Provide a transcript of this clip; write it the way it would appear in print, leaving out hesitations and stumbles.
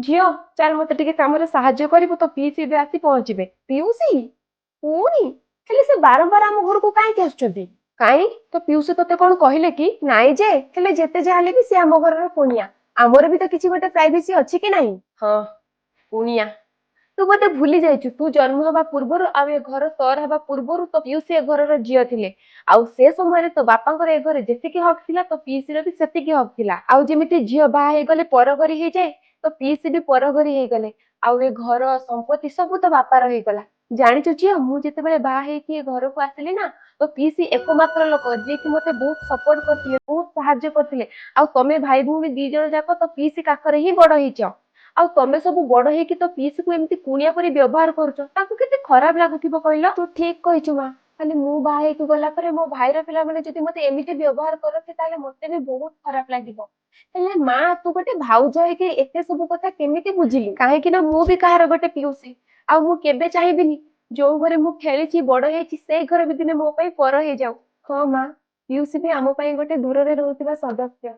ଝିଅ ଚାଲ ମତେ ଟିକେ କାମରେ ସାହାଯ୍ୟ କରିବୁ ତ ପିଇସି ଏବେ ଆସି ପହଞ୍ଚିବେ। ପିଉସି ପୁଣି ହେଲେ ସେ ବାରମ୍ବାର ଆମ ଘରକୁ କାହିଁକି ଆସୁଛନ୍ତି? କାଇଁ ତ ପିଉସି ତତେ କଣ କହିଲେ କି? ନାଇଁ ଯେ ହେଲେ ଯେତେ ଯାହା ହେଲେ ବି ସେ ଆମ ଘରର କୁଣିଆ। ଆମର ବି ତ କିଛି ଗୋଟେ ପ୍ରାଇଭେସି ଅଛି କି ନାହିଁ? ହଁ କୁଣିଆ। ତୁ ବୋଧେ ଭୁଲି ଯାଇଛୁ ତୁ ଜନ୍ମ ହେବା ପୂର୍ବରୁ ଆଉ ଏ ଘର ତୋର ହେବା ପୂର୍ବରୁ ତ ପିଉସି ଏ ଘରର ଝିଅ ଥିଲେ। ଆଉ ସେ ସମୟରେ ତ ବାପାଙ୍କର ଏ ଘରେ ଯେତିକି ହକ୍ ଥିଲା ତ ପିଇସିର ବି ସେତିକି ହକ୍ ଥିଲା। ଆଉ ଯେମିତି ଝିଅ ବାହା ହେଇଗଲେ ପର ଘରି ହେଇଯାଏ ତ ପିଇସି ବି ପର ଘରି ହେଇଗଲେ। ଆଉ ଏ ଘର ସମ୍ପତ୍ତି ସବୁ ତ ବାପାର ହେଇଗଲା। ଜାଣିଛୁ ଝିଅ ମୁଁ ଯେତେବେଳେ ବାହା ହେଇକି ଏ ଘରକୁ ଆସିଲି ନା ତ ପିଇସି એકમાત્ર ଲୋକ ଯିଏକି ମତେ ବହୁତ ସପୋର୍ଟ କରିଥିଲେ, ବହୁତ ସାହାଯ୍ୟ କରିଥିଲେ। ଆଉ ତମେ ଭାଇ ଭଉଣୀ ଦି ଜଣ ଯାକ ତ ପିଇସି କାଖରେ ହିଁ ବଡ ହେଇଛ। ଆଉ ତମେ ସବୁ ବଡ ହେଇକି ତ ପିଇସିକୁ ଏମିତି କୁଣିଆ ପରି ବ୍ୟବହାର କରୁଛ, ତାଙ୍କୁ କେତେ ଖରାପ ଲାଗୁଥିବ କହିଲ? ତୁ ଠିକ କହିଛୁ ମା। ଖାଲି ମୁଁ ବାହା ହେଇକି ଗଲା ପରେ ମୋ ଭାଇର ପିଲାମାନେ ଯଦି ମତେ ଏମିତି ବ୍ୟବହାର କରନ୍ତି ତାହେଲେ ମତେ ବି ବହୁତ ଖରାପ ଲାଗିବ। ହେଲେ ମା ତୁ ଗୋଟେ ଭାଉଜ ହେଇକି ଏତେ ସବୁ କଥା କେମିତି ବୁଝିଲୁ? କାହିଁକି ନା ମୁଁ ବି କାହାର ଗୋଟେ ପିଉସି। ଆଉ ମୁଁ କେବେ ଚାହିଁବିନି ଯୋଉ ଘରେ ମୁଁ ଖେଳିଛି ବଡ ହେଇଛି ସେଇ ଘର ବି ଦିନେ ମୋ ପାଇଁ ପର ହେଇଯାଉ। ହଁ ମା ପିଉସି ବି ଆମ ପାଇଁ ଗୋଟେ ଦୂରରେ ରହୁଥିବା ସଦସ୍ୟ।